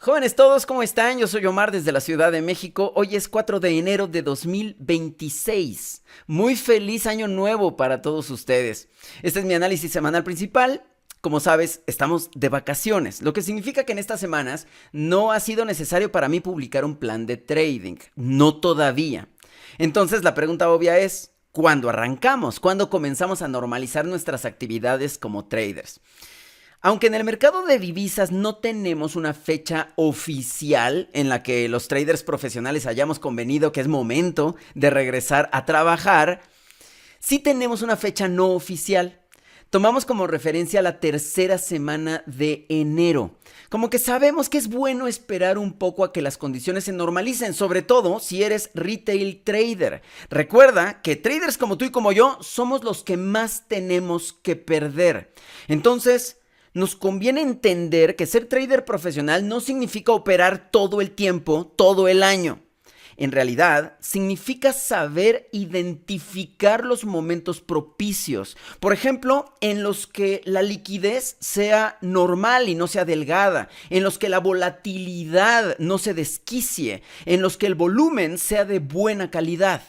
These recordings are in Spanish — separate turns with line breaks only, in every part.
Jóvenes todos, ¿cómo están? Yo soy Omar desde la Ciudad de México. Hoy es 4 de enero de 2026. Muy feliz año nuevo para todos ustedes. Este es mi análisis semanal principal. Como sabes, estamos de vacaciones, lo que significa que en estas semanas no ha sido necesario para mí publicar un plan de trading. No todavía. Entonces la pregunta obvia es, ¿cuándo arrancamos? ¿Cuándo comenzamos a normalizar nuestras actividades como traders? Aunque en el mercado de divisas no tenemos una fecha oficial en la que los traders profesionales hayamos convenido que es momento de regresar a trabajar, sí tenemos una fecha no oficial. Tomamos como referencia la tercera semana de enero. Como que sabemos que es bueno esperar un poco a que las condiciones se normalicen, sobre todo si eres retail trader. Recuerda que traders como tú y como yo somos los que más tenemos que perder. Entonces, nos conviene entender que ser trader profesional no significa operar todo el tiempo, todo el año. En realidad, significa saber identificar los momentos propicios. Por ejemplo, en los que la liquidez sea normal y no sea delgada, en los que la volatilidad no se desquicie, en los que el volumen sea de buena calidad.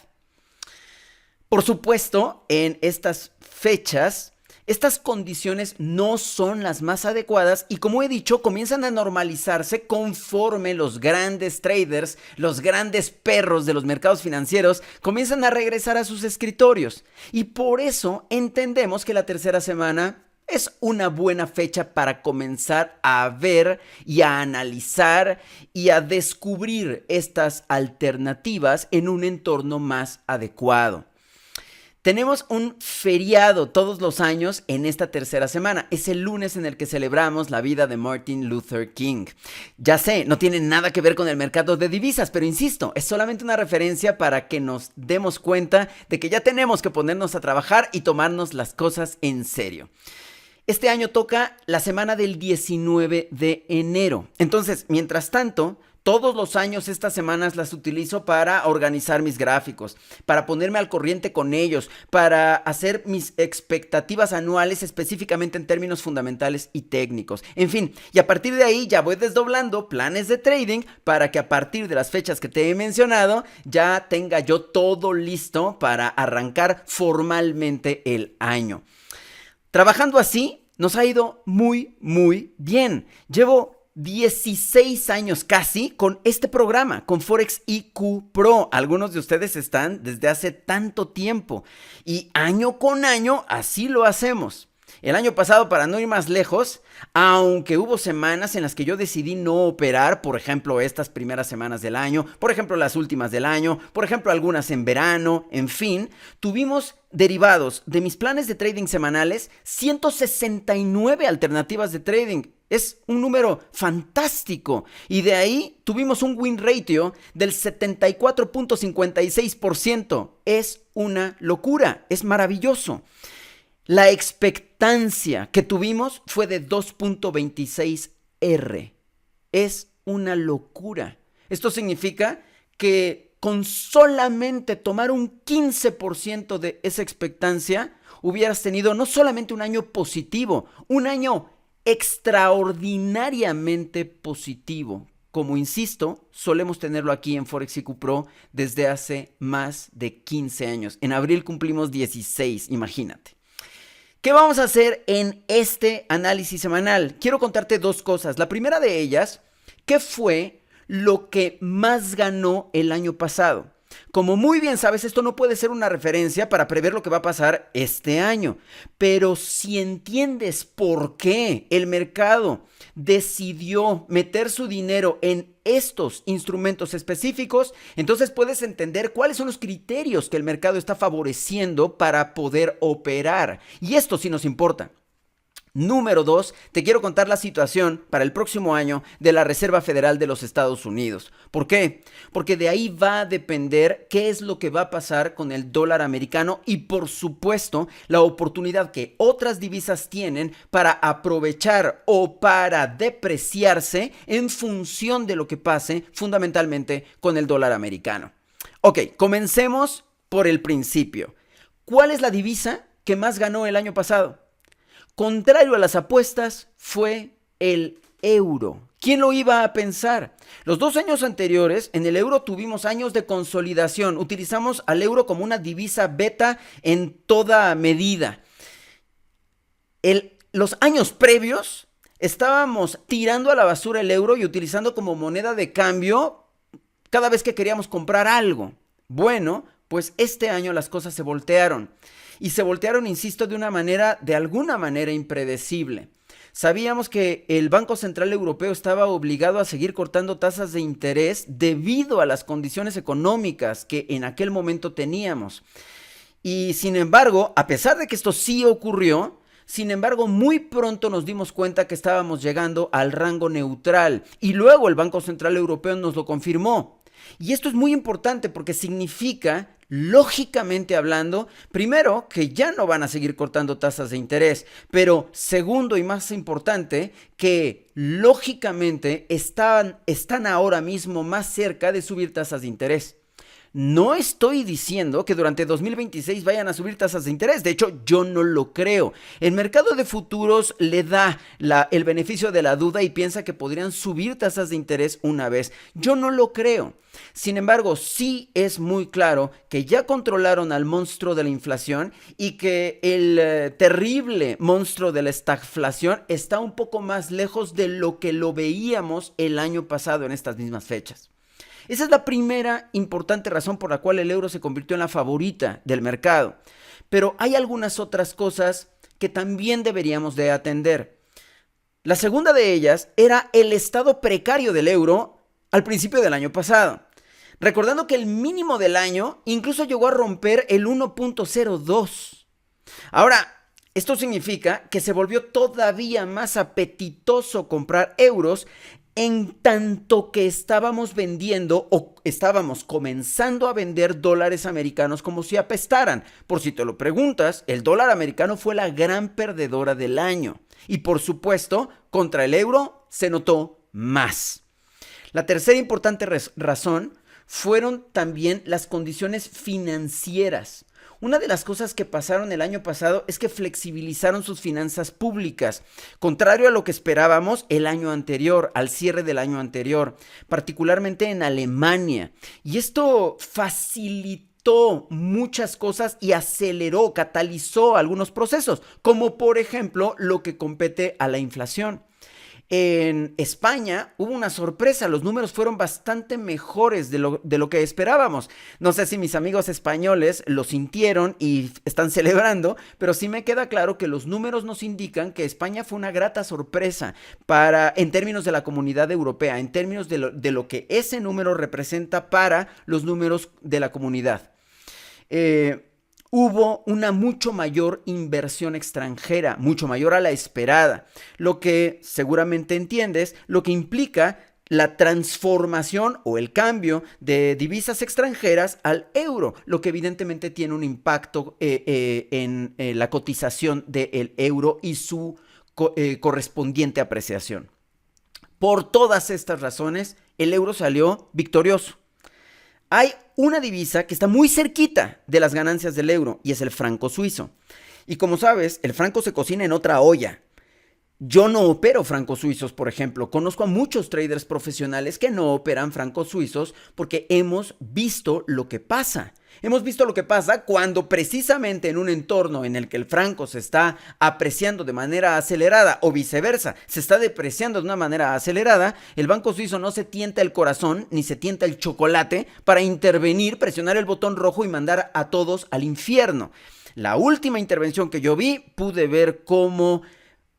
Por supuesto, en estas fechas, estas condiciones no son las más adecuadas y, como he dicho, comienzan a normalizarse conforme los grandes traders, los grandes perros de los mercados financieros comienzan a regresar a sus escritorios. Y por eso entendemos que la tercera semana es una buena fecha para comenzar a ver y a analizar y a descubrir estas alternativas en un entorno más adecuado. Tenemos un feriado todos los años en esta tercera semana. Es el lunes en el que celebramos la vida de Martin Luther King. Ya sé, no tiene nada que ver con el mercado de divisas, pero insisto, es solamente una referencia para que nos demos cuenta de que ya tenemos que ponernos a trabajar y tomarnos las cosas en serio. Este año toca la semana del 19 de enero. Entonces, mientras tanto, todos los años estas semanas las utilizo para organizar mis gráficos, para ponerme al corriente con ellos, para hacer mis expectativas anuales específicamente en términos fundamentales y técnicos. En fin, y a partir de ahí ya voy desdoblando planes de trading para que a partir de las fechas que te he mencionado ya tenga yo todo listo para arrancar formalmente el año. Trabajando así nos ha ido muy bien. Llevo 16 años casi con este programa, con Forex IQ Pro. Algunos de ustedes están desde hace tanto tiempo y año con año así lo hacemos. El año pasado, para no ir más lejos, aunque hubo semanas en las que yo decidí no operar, por ejemplo, estas primeras semanas del año, por ejemplo, las últimas del año, por ejemplo, algunas en verano, en fin, tuvimos derivados de mis planes de trading semanales 169 alternativas de trading. Es un número fantástico y de ahí tuvimos un win ratio del 74.56%. Es una locura, es maravilloso. La expectancia que tuvimos fue de 2.26R. Es una locura. Esto significa que con solamente tomar un 15% de esa expectancia, hubieras tenido no solamente un año positivo, un año extraordinariamente positivo. Como insisto, solemos tenerlo aquí en Forex IQ Pro desde hace más de 15 años. En abril cumplimos 16, imagínate. ¿Qué vamos a hacer en este análisis semanal? Quiero contarte dos cosas. La primera de ellas, ¿qué fue lo que más ganó el año pasado? Como muy bien sabes, esto no puede ser una referencia para prever lo que va a pasar este año. Pero si entiendes por qué el mercado decidió meter su dinero en estos instrumentos específicos, entonces puedes entender cuáles son los criterios que el mercado está favoreciendo para poder operar. Y esto sí nos importa. Número 2, te quiero contar la situación para el próximo año de la Reserva Federal de los Estados Unidos. ¿Por qué? Porque de ahí va a depender qué es lo que va a pasar con el dólar americano y, por supuesto, la oportunidad que otras divisas tienen para aprovechar o para depreciarse en función de lo que pase fundamentalmente con el dólar americano. Ok, comencemos por el principio. ¿Cuál es la divisa que más ganó el año pasado? Contrario a las apuestas, fue el euro. ¿Quién lo iba a pensar? Los 2 años anteriores en el euro tuvimos años de consolidación. Utilizamos al euro como una divisa beta en toda medida. Los años previos estábamos tirando a la basura el euro y utilizando como moneda de cambio cada vez que queríamos comprar algo. Bueno, pues este año las cosas se voltearon. Y se voltearon, insisto, de alguna manera impredecible. Sabíamos que el Banco Central Europeo estaba obligado a seguir cortando tasas de interés debido a las condiciones económicas que en aquel momento teníamos. Y sin embargo, a pesar de que esto sí ocurrió, muy pronto nos dimos cuenta que estábamos llegando al rango neutral y luego el Banco Central Europeo nos lo confirmó. Y esto es muy importante porque significa, lógicamente hablando, primero, que ya no van a seguir cortando tasas de interés, pero segundo y más importante, que lógicamente están ahora mismo más cerca de subir tasas de interés. No estoy diciendo que durante 2026 vayan a subir tasas de interés. De hecho, yo no lo creo. El mercado de futuros le da el beneficio de la duda y piensa que podrían subir tasas de interés una vez. Yo no lo creo. Sin embargo, sí es muy claro que ya controlaron al monstruo de la inflación y que el terrible monstruo de la estagflación está un poco más lejos de lo que lo veíamos el año pasado en estas mismas fechas. Esa es la primera importante razón por la cual el euro se convirtió en la favorita del mercado. Pero hay algunas otras cosas que también deberíamos de atender. La segunda de ellas era el estado precario del euro al principio del año pasado. Recordando que el mínimo del año incluso llegó a romper el 1.02. Ahora, esto significa que se volvió todavía más apetitoso comprar euros en tanto que estábamos vendiendo o estábamos comenzando a vender dólares americanos como si apestaran. Por si te lo preguntas, el dólar americano fue la gran perdedora del año. Y por supuesto, contra el euro se notó más. La tercera importante razón fueron también las condiciones financieras. Una de las cosas que pasaron el año pasado es que flexibilizaron sus finanzas públicas, contrario a lo que esperábamos el año anterior, al cierre del año anterior, particularmente en Alemania. Y esto facilitó muchas cosas y aceleró, catalizó algunos procesos, como por ejemplo lo que compete a la inflación. En España hubo una sorpresa, los números fueron bastante mejores de lo que esperábamos. No sé si mis amigos españoles lo sintieron y están celebrando, pero sí me queda claro que los números nos indican que España fue una grata sorpresa en términos de la comunidad europea, en términos de lo que ese número representa para los números de la comunidad. Hubo una mucho mayor inversión extranjera, mucho mayor a la esperada, lo que seguramente entiendes, lo que implica la transformación o el cambio de divisas extranjeras al euro, lo que evidentemente tiene un impacto en la cotización del euro y su correspondiente apreciación. Por todas estas razones, el euro salió victorioso. Hay una divisa que está muy cerquita de las ganancias del euro y es el franco suizo. Y como sabes, el franco se cocina en otra olla. Yo no opero francos suizos, por ejemplo. Conozco a muchos traders profesionales que no operan francos suizos porque hemos visto lo que pasa. Hemos visto lo que pasa cuando precisamente en un entorno en el que el franco se está apreciando de manera acelerada o viceversa, se está depreciando de una manera acelerada, el banco suizo no se tienta el corazón ni se tienta el chocolate para intervenir, presionar el botón rojo y mandar a todos al infierno. La última intervención que yo vi, pude ver cómo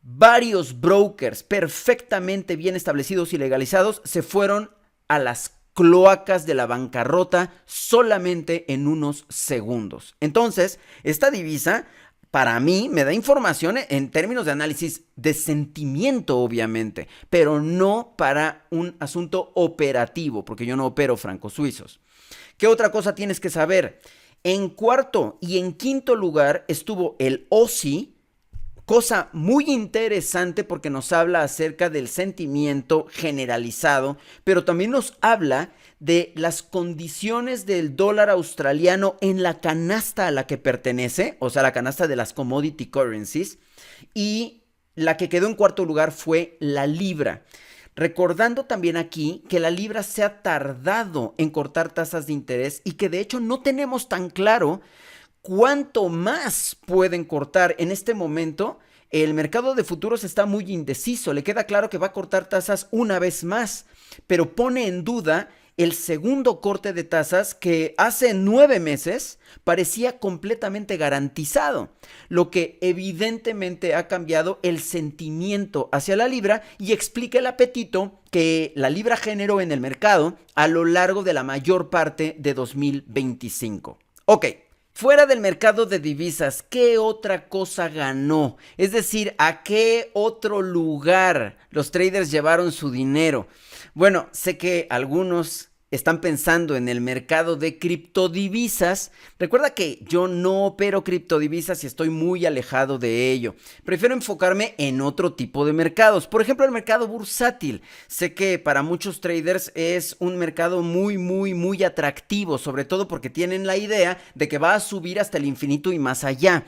varios brokers perfectamente bien establecidos y legalizados se fueron a las cloacas de la bancarrota solamente en unos segundos. Entonces, esta divisa para mí me da información en términos de análisis de sentimiento, obviamente, pero no para un asunto operativo, porque yo no opero francos suizos. ¿Qué otra cosa tienes que saber? En cuarto y en quinto lugar estuvo el OSI, cosa muy interesante porque nos habla acerca del sentimiento generalizado, pero también nos habla de las condiciones del dólar australiano en la canasta a la que pertenece, o sea, la canasta de las commodity currencies, y la que quedó en cuarto lugar fue la libra. Recordando también aquí que la libra se ha tardado en cortar tasas de interés y que de hecho no tenemos tan claro cuánto más pueden cortar. En este momento el mercado de futuros está muy indeciso, le queda claro que va a cortar tasas una vez más, pero pone en duda el segundo corte de tasas que hace 9 meses parecía completamente garantizado, lo que evidentemente ha cambiado el sentimiento hacia la libra y explica el apetito que la libra generó en el mercado a lo largo de la mayor parte de 2025. Ok. Fuera del mercado de divisas, ¿qué otra cosa ganó? Es decir, ¿a qué otro lugar los traders llevaron su dinero? Bueno, sé que algunos están pensando en el mercado de criptodivisas. Recuerda que yo no opero criptodivisas y estoy muy alejado de ello. Prefiero enfocarme en otro tipo de mercados. Por ejemplo, el mercado bursátil. Sé que para muchos traders es un mercado muy atractivo, sobre todo porque tienen la idea de que va a subir hasta el infinito y más allá.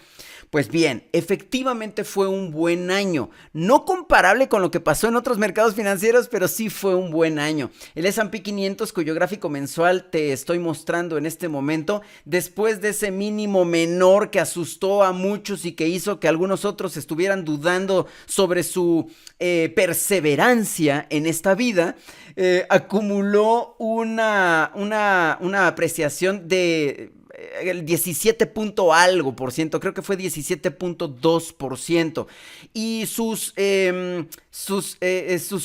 Pues bien, efectivamente fue un buen año, no comparable con lo que pasó en otros mercados financieros, pero sí fue un buen año. El S&P 500, cuyo gráfico mensual te estoy mostrando en este momento, después de ese mínimo menor que asustó a muchos y que hizo que algunos otros estuvieran dudando sobre su perseverancia en esta vida, acumuló una apreciación de el 17 punto algo por ciento, creo que fue 17.2%, y sus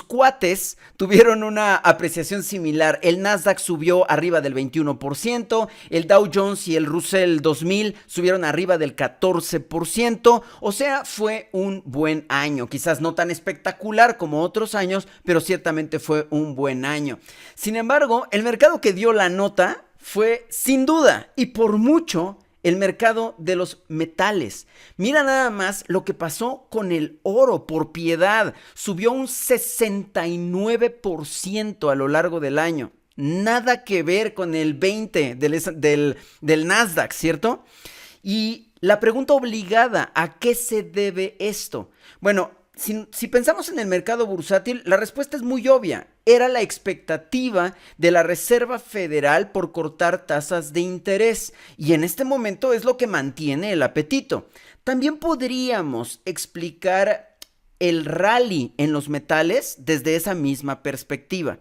cuates tuvieron una apreciación similar. El Nasdaq subió arriba del 21%, el Dow Jones y el Russell 2000 subieron arriba del 14%, o sea, fue un buen año, quizás no tan espectacular como otros años, pero ciertamente fue un buen año. Sin embargo, el mercado que dio la nota fue sin duda y por mucho el mercado de los metales. Mira nada más lo que pasó con el oro, por piedad. Subió un 69% a lo largo del año. Nada que ver con el 20% del Nasdaq, ¿cierto? Y la pregunta obligada, ¿a qué se debe esto? Bueno, si pensamos en el mercado bursátil, la respuesta es muy obvia. Era la expectativa de la Reserva Federal por cortar tasas de interés, y en este momento es lo que mantiene el apetito. También podríamos explicar el rally en los metales desde esa misma perspectiva.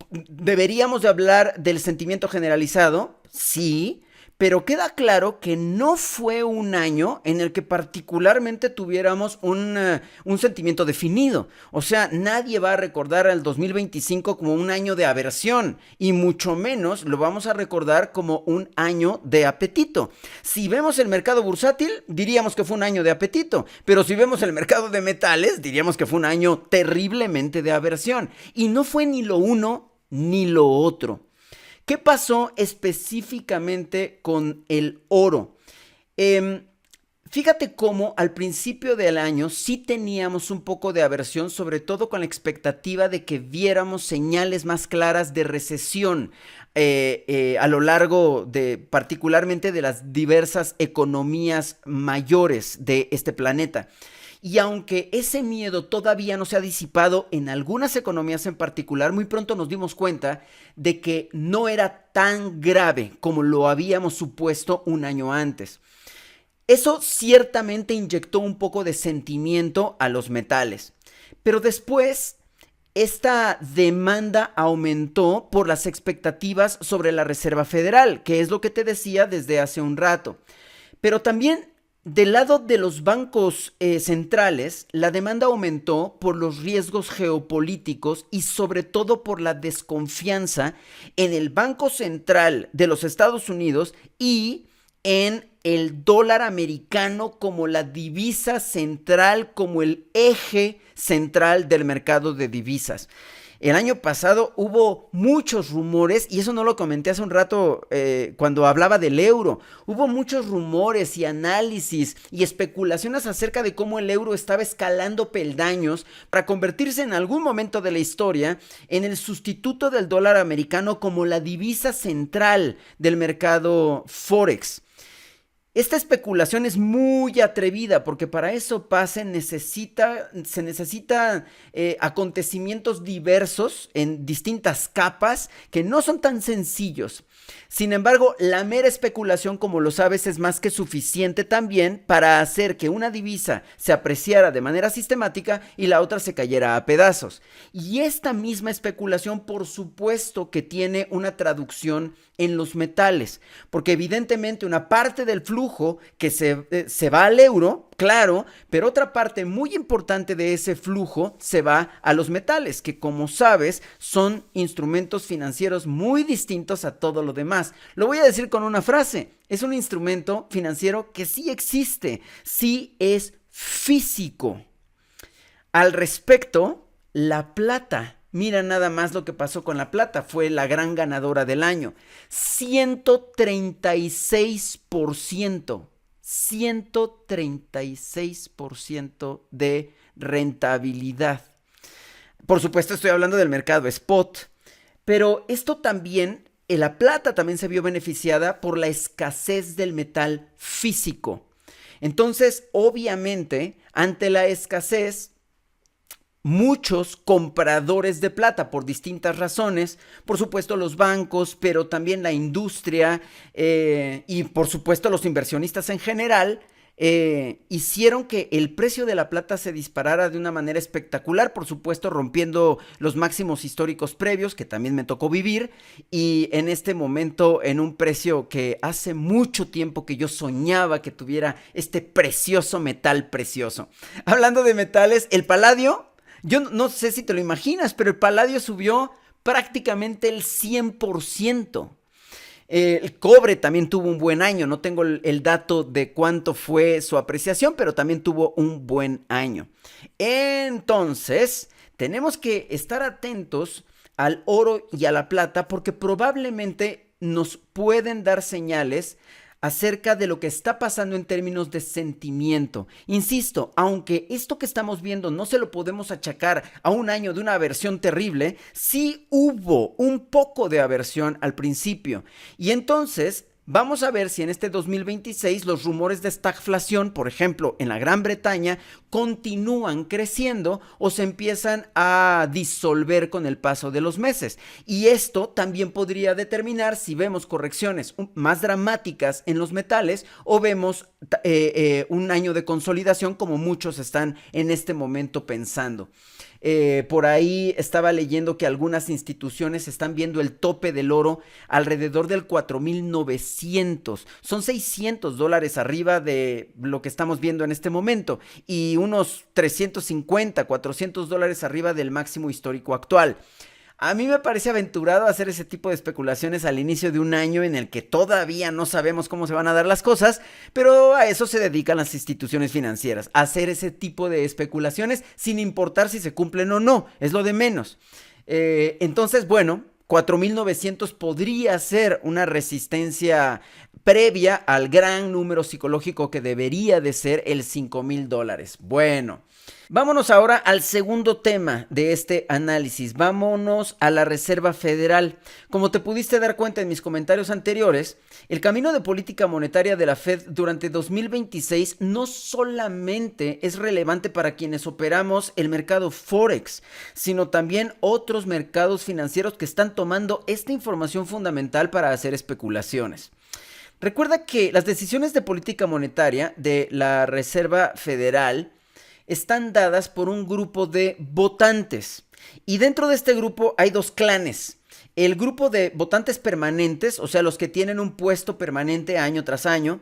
¿Deberíamos de hablar del sentimiento generalizado? Sí. Pero queda claro que no fue un año en el que particularmente tuviéramos un sentimiento definido. O sea, nadie va a recordar al 2025 como un año de aversión y mucho menos lo vamos a recordar como un año de apetito. Si vemos el mercado bursátil, diríamos que fue un año de apetito. Pero si vemos el mercado de metales, diríamos que fue un año terriblemente de aversión. Y no fue ni lo uno ni lo otro. ¿Qué pasó específicamente con el oro? Fíjate cómo al principio del año sí teníamos un poco de aversión, sobre todo con la expectativa de que viéramos señales más claras de recesión a lo largo de, particularmente de las diversas economías mayores de este planeta. Y aunque ese miedo todavía no se ha disipado en algunas economías en particular, muy pronto nos dimos cuenta de que no era tan grave como lo habíamos supuesto un año antes. Eso ciertamente inyectó un poco de sentimiento a los metales. Pero después, esta demanda aumentó por las expectativas sobre la Reserva Federal, que es lo que te decía desde hace un rato. Pero también del lado de los bancos centrales, la demanda aumentó por los riesgos geopolíticos y sobre todo por la desconfianza en el Banco Central de los Estados Unidos y en el dólar americano como la divisa central, como el eje central del mercado de divisas. El año pasado hubo muchos rumores, y eso no lo comenté hace un rato cuando hablaba del euro. Hubo muchos rumores y análisis y especulaciones acerca de cómo el euro estaba escalando peldaños para convertirse en algún momento de la historia en el sustituto del dólar americano como la divisa central del mercado Forex. Esta especulación es muy atrevida porque para eso se necesitan acontecimientos diversos en distintas capas que no son tan sencillos. Sin embargo, la mera especulación, como lo sabes, es más que suficiente también para hacer que una divisa se apreciara de manera sistemática y la otra se cayera a pedazos. Y esta misma especulación, por supuesto, que tiene una traducción en los metales, porque evidentemente una parte del flujo que se va al euro, claro, pero otra parte muy importante de ese flujo se va a los metales, que como sabes son instrumentos financieros muy distintos a todo lo demás. Lo voy a decir con una frase: es un instrumento financiero que sí existe, sí es físico. Al respecto, la plata. Mira nada más lo que pasó con la plata, fue la gran ganadora del año. 136%. 136% de rentabilidad. Por supuesto, estoy hablando del mercado spot. Pero esto también, la plata también se vio beneficiada por la escasez del metal físico. Entonces, obviamente, ante la escasez, muchos compradores de plata por distintas razones, por supuesto los bancos, pero también la industria y por supuesto los inversionistas en general, hicieron que el precio de la plata se disparara de una manera espectacular, por supuesto rompiendo los máximos históricos previos que también me tocó vivir, y en este momento en un precio que hace mucho tiempo que yo soñaba que tuviera este precioso metal precioso. Hablando de metales, el paladio, yo no sé si te lo imaginas, pero el paladio subió prácticamente el 100%. El cobre también tuvo un buen año, no tengo el dato de cuánto fue su apreciación, pero también tuvo un buen año. Entonces, tenemos que estar atentos al oro y a la plata porque probablemente nos pueden dar señales acerca de lo que está pasando en términos de sentimiento. Insisto, aunque esto que estamos viendo no se lo podemos achacar a un año de una aversión terrible, sí hubo un poco de aversión al principio. Y entonces vamos a ver si en este 2026 los rumores de estagflación, por ejemplo, en la Gran Bretaña, continúan creciendo o se empiezan a disolver con el paso de los meses. Y esto también podría determinar si vemos correcciones más dramáticas en los metales o vemos un año de consolidación como muchos están en este momento pensando. Por ahí estaba leyendo que algunas instituciones están viendo el tope del oro alrededor del 4,900. Son $600 arriba de lo que estamos viendo en este momento y unos 350, $400 arriba del máximo histórico actual. A mí me parece aventurado hacer ese tipo de especulaciones al inicio de un año en el que todavía no sabemos cómo se van a dar las cosas, pero a eso se dedican las instituciones financieras, a hacer ese tipo de especulaciones sin importar si se cumplen o no, es lo de menos. Entonces, bueno, 4,900 podría ser una resistencia previa al gran número psicológico que debería de ser el $5,000. Bueno, vámonos ahora al segundo tema de este análisis. Vámonos a la Reserva Federal. Como te pudiste dar cuenta en mis comentarios anteriores, el camino de política monetaria de la Fed durante 2026 no solamente es relevante para quienes operamos el mercado Forex, sino también otros mercados financieros que están tomando esta información fundamental para hacer especulaciones. Recuerda que las decisiones de política monetaria de la Reserva Federal están dadas por un grupo de votantes. Y dentro de este grupo hay dos clanes. El grupo de votantes permanentes, o sea, los que tienen un puesto permanente año tras año,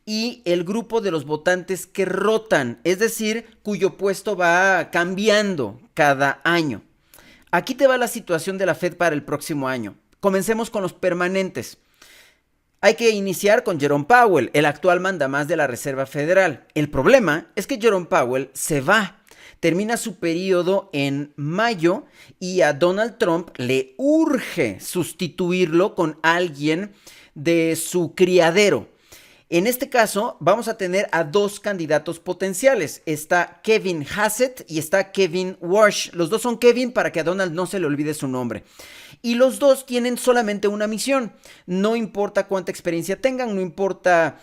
y el grupo de los votantes que rotan, es decir, cuyo puesto va cambiando cada año. Aquí te va la situación de la Fed para el próximo año. Comencemos con los permanentes. Hay que iniciar con Jerome Powell, el actual mandamás de la Reserva Federal. El problema es que Jerome Powell se va, termina su periodo en mayo y a Donald Trump le urge sustituirlo con alguien de su criadero. En este caso, vamos a tener a dos candidatos potenciales. Está Kevin Hassett y está Kevin Warsh. Los dos son Kevin para que a Donald no se le olvide su nombre. Y los dos tienen solamente una misión. No importa cuánta experiencia tengan, no importa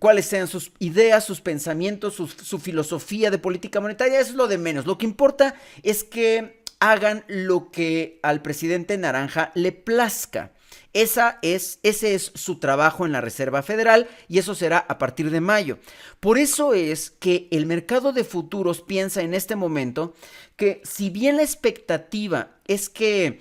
cuáles sean sus ideas, sus pensamientos, su filosofía de política monetaria. Eso es lo de menos. Lo que importa es que hagan lo que al presidente Naranja le plazca. Ese es su trabajo en la Reserva Federal y eso será a partir de mayo. Por eso es que el mercado de futuros piensa en este momento que si bien la expectativa es que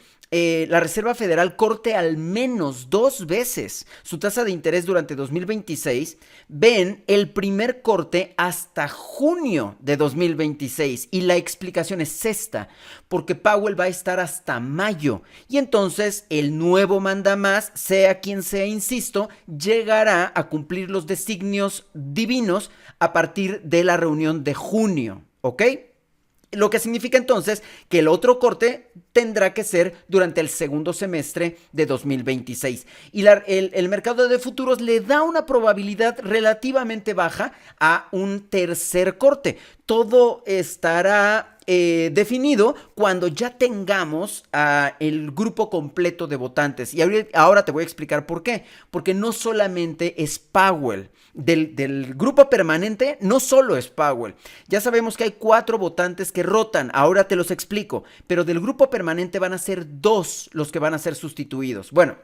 la Reserva Federal corte al menos 2 veces su tasa de interés durante 2026, ven el primer corte hasta junio de 2026 y la explicación es esta, porque Powell va a estar hasta mayo y entonces el nuevo mandamás, sea quien sea, insisto, llegará a cumplir los designios divinos a partir de la reunión de junio, ¿ok? Lo que significa entonces que el otro corte tendrá que ser durante el segundo semestre de 2026. Y el mercado de futuros le da una probabilidad relativamente baja a un tercer corte. Todo estará definido cuando ya tengamos el grupo completo de votantes. Y ahora te voy a explicar por qué. Porque no solamente es Powell. Del grupo permanente no solo es Powell. Ya sabemos que hay 4 votantes que rotan. Ahora te los explico. Pero del grupo permanente van a ser 2 los que van a ser sustituidos. Bueno,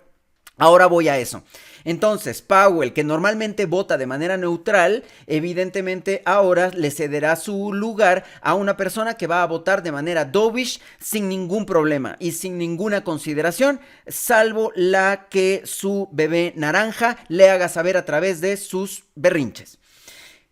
ahora voy a eso. Entonces, Powell, que normalmente vota de manera neutral, evidentemente ahora le cederá su lugar a una persona que va a votar de manera dovish sin ningún problema y sin ninguna consideración, salvo la que su bebé naranja le haga saber a través de sus berrinches.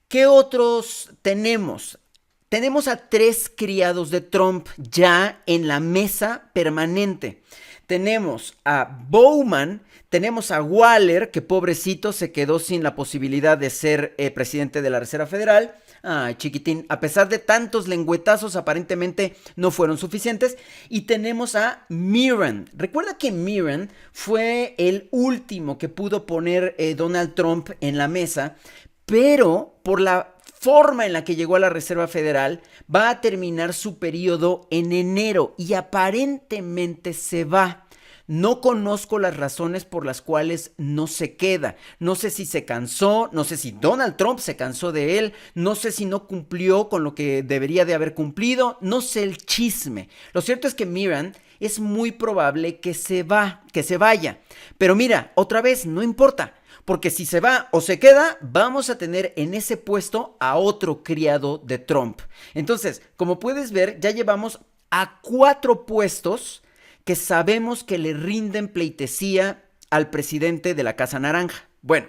¿Qué otros tenemos? Tenemos a 3 criados de Trump ya en la mesa permanente. Tenemos a Bowman, tenemos a Waller, que pobrecito se quedó sin la posibilidad de ser presidente de la Reserva Federal. Ay, chiquitín, a pesar de tantos lengüetazos aparentemente no fueron suficientes. Y tenemos a Mirren. Recuerda que Mirren fue el último que pudo poner Donald Trump en la mesa, pero por la forma en la que llegó a la Reserva Federal, va a terminar su periodo en enero y aparentemente se va. No conozco las razones por las cuales no se queda. No sé si se cansó, no sé si Donald Trump se cansó de él, no sé si no cumplió con lo que debería de haber cumplido, no sé el chisme. Lo cierto es que Mirren es muy probable que se vaya. Pero mira, otra vez, no importa. Porque si se va o se queda, vamos a tener en ese puesto a otro criado de Trump. Entonces, como puedes ver, ya llevamos a 4 puestos que sabemos que le rinden pleitesía al presidente de la Casa Naranja. Bueno,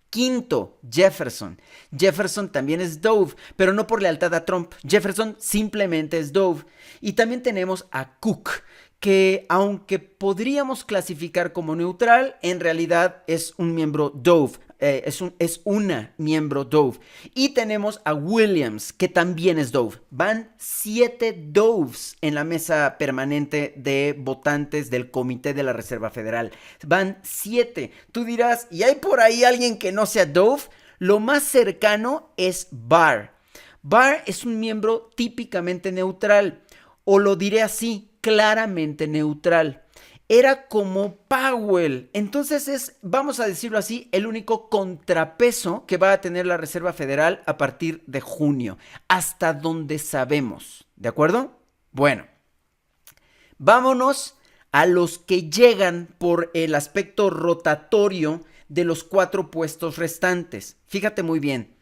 quinto, Jefferson. Jefferson también es Dove, pero no por lealtad a Trump. Jefferson simplemente es Dove. Y también tenemos a Cook, que aunque podríamos clasificar como neutral, en realidad es un miembro Dove, es una miembro Dove. Y tenemos a Williams, que también es Dove. Van 7 Doves en la mesa permanente de votantes del Comité de la Reserva Federal. Van 7. Tú dirás, ¿y hay por ahí alguien que no sea Dove? Lo más cercano es Barr. Barr es un miembro típicamente neutral, o lo diré así, claramente neutral. Era como Powell. Entonces es, vamos a decirlo así, el único contrapeso que va a tener la Reserva Federal a partir de junio, hasta donde sabemos. ¿De acuerdo? Bueno, vámonos a los que llegan por el aspecto rotatorio de los 4 puestos restantes. Fíjate muy bien.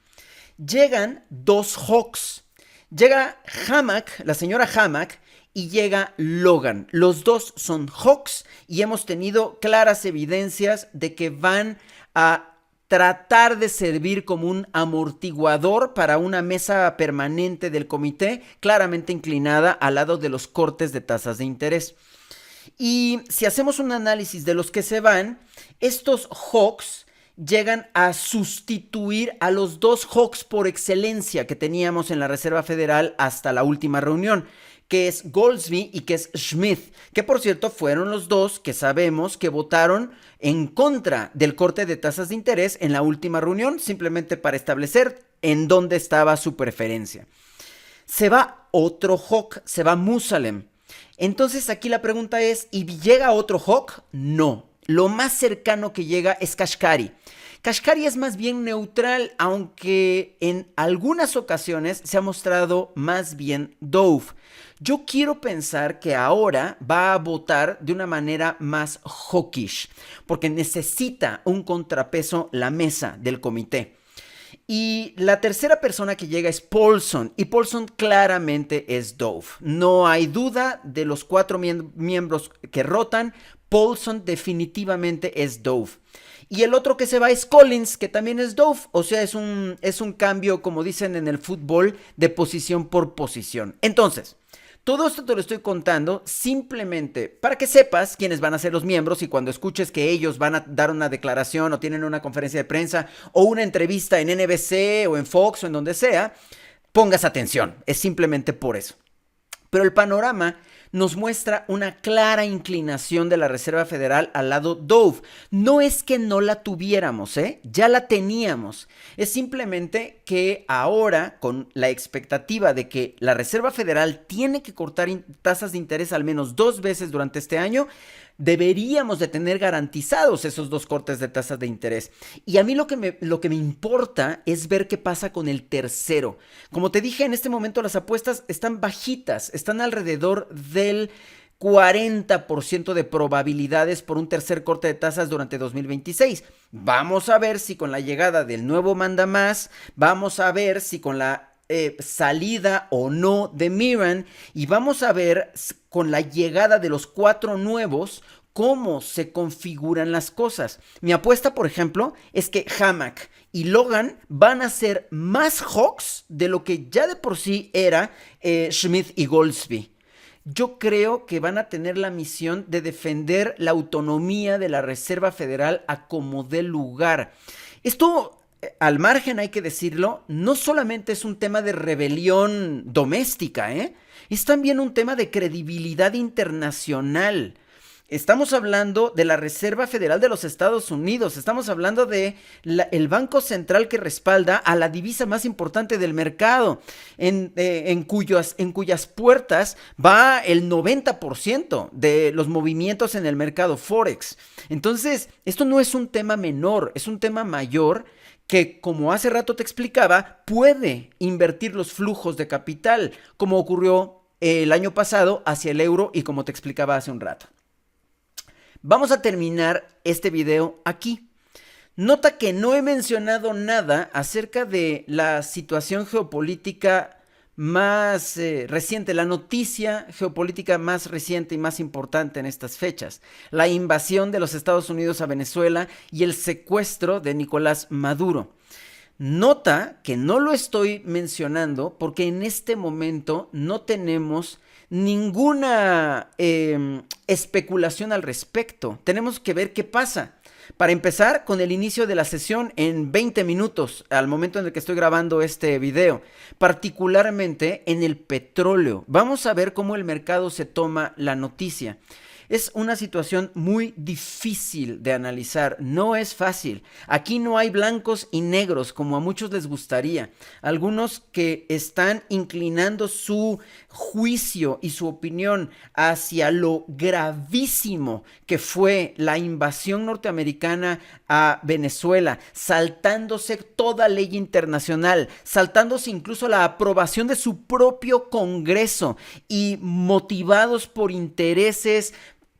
Llegan 2 Hawks. Llega Hammack, la señora Hammack, y llega Logan. Los dos son Hawks y hemos tenido claras evidencias de que van a tratar de servir como un amortiguador para una mesa permanente del comité, claramente inclinada al lado de los cortes de tasas de interés. Y si hacemos un análisis de los que se van, estos Hawks llegan a sustituir a los 2 Hawks por excelencia que teníamos en la Reserva Federal hasta la última reunión, que es Goldsby y que es Smith, que por cierto fueron los dos que sabemos que votaron en contra del corte de tasas de interés en la última reunión, simplemente para establecer en dónde estaba su preferencia. Se va otro Hawk, se va Musalem. Entonces aquí la pregunta es, ¿y llega otro Hawk? No. Lo más cercano que llega es Kashkari. Kashkari es más bien neutral, aunque en algunas ocasiones se ha mostrado más bien Dove. Yo quiero pensar que ahora va a votar de una manera más hawkish, porque necesita un contrapeso la mesa del comité. Y la tercera persona que llega es Paulson, y Paulson claramente es Dove. No hay duda de los 4 miembros que rotan, Paulson definitivamente es Dove. Y el otro que se va es Collins, que también es Dove. O sea, es un cambio, como dicen en el fútbol, de posición por posición. Entonces, todo esto te lo estoy contando simplemente para que sepas quiénes van a ser los miembros y cuando escuches que ellos van a dar una declaración o tienen una conferencia de prensa o una entrevista en NBC o en Fox o en donde sea, pongas atención. Es simplemente por eso. Pero el panorama nos muestra una clara inclinación de la Reserva Federal al lado Dove. No es que no la tuviéramos, ya la teníamos. Es simplemente que ahora, con la expectativa de que la Reserva Federal tiene que cortar tasas de interés al menos 2 veces durante este año, deberíamos de tener garantizados esos 2 cortes de tasas de interés. Y a mí lo que me importa es ver qué pasa con el tercero. Como te dije, en este momento las apuestas están bajitas, están alrededor del 40% de probabilidades por un tercer corte de tasas durante 2026. Vamos a ver si con la llegada del nuevo mandamás, vamos a ver si con la salida o no de Miran y vamos a ver con la llegada de los 4 nuevos cómo se configuran las cosas. Mi apuesta, por ejemplo, es que Hammack y Logan van a ser más Hawks de lo que ya de por sí era Smith y Goldsby. Yo creo que van a tener la misión de defender la autonomía de la Reserva Federal a como dé lugar. Esto, al margen hay que decirlo, no solamente es un tema de rebelión doméstica, es también un tema de credibilidad internacional. Estamos hablando de la Reserva Federal de los Estados Unidos, estamos hablando de el banco central que respalda a la divisa más importante del mercado, en cuyas puertas va el 90% de los movimientos en el mercado Forex. Entonces, esto no es un tema menor, es un tema mayor que, como hace rato te explicaba, puede invertir los flujos de capital, como ocurrió el año pasado hacia el euro y como te explicaba hace un rato. Vamos a terminar este video aquí. Nota que no he mencionado nada acerca de la situación geopolítica más reciente, la noticia geopolítica más reciente y más importante en estas fechas, la invasión de los Estados Unidos a Venezuela y el secuestro de Nicolás Maduro. Nota que no lo estoy mencionando porque en este momento no tenemos ninguna especulación al respecto. Tenemos que ver qué pasa. Para empezar, con el inicio de la sesión en 20 minutos, al momento en el que estoy grabando este video, particularmente en el petróleo. Vamos a ver cómo el mercado se toma la noticia. Es una situación muy difícil de analizar, no es fácil. Aquí no hay blancos y negros como a muchos les gustaría. Algunos que están inclinando su juicio y su opinión hacia lo gravísimo que fue la invasión norteamericana a Venezuela, saltándose toda ley internacional, saltándose incluso la aprobación de su propio Congreso y motivados por intereses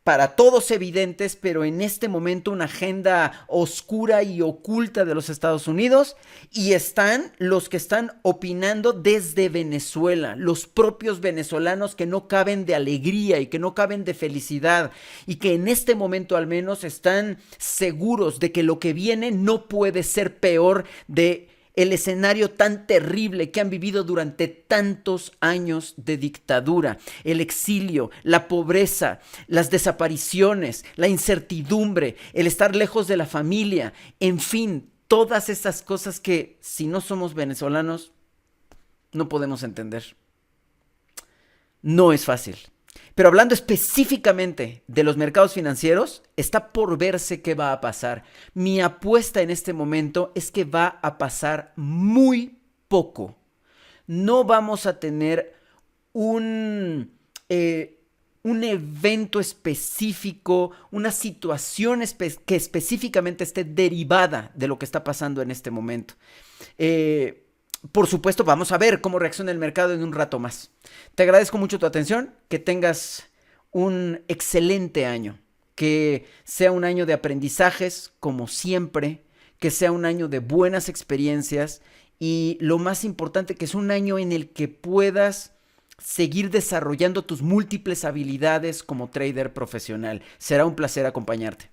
para todos evidentes, pero en este momento una agenda oscura y oculta de los Estados Unidos, y están los que están opinando desde Venezuela, los propios venezolanos que no caben de alegría y que no caben de felicidad, y que en este momento al menos están seguros de que lo que viene no puede ser peor de el escenario tan terrible que han vivido durante tantos años de dictadura, el exilio, la pobreza, las desapariciones, la incertidumbre, el estar lejos de la familia, en fin, todas esas cosas que si no somos venezolanos no podemos entender. no es fácil. Pero hablando específicamente de los mercados financieros, está por verse qué va a pasar. Mi apuesta en este momento es que va a pasar muy poco. No vamos a tener un, un evento específico, una situación que específicamente esté derivada de lo que está pasando en este momento. Por supuesto, vamos a ver cómo reacciona el mercado en un rato más. Te agradezco mucho tu atención, que tengas un excelente año, que sea un año de aprendizajes, como siempre, que sea un año de buenas experiencias y lo más importante, que es un año en el que puedas seguir desarrollando tus múltiples habilidades como trader profesional. Será un placer acompañarte.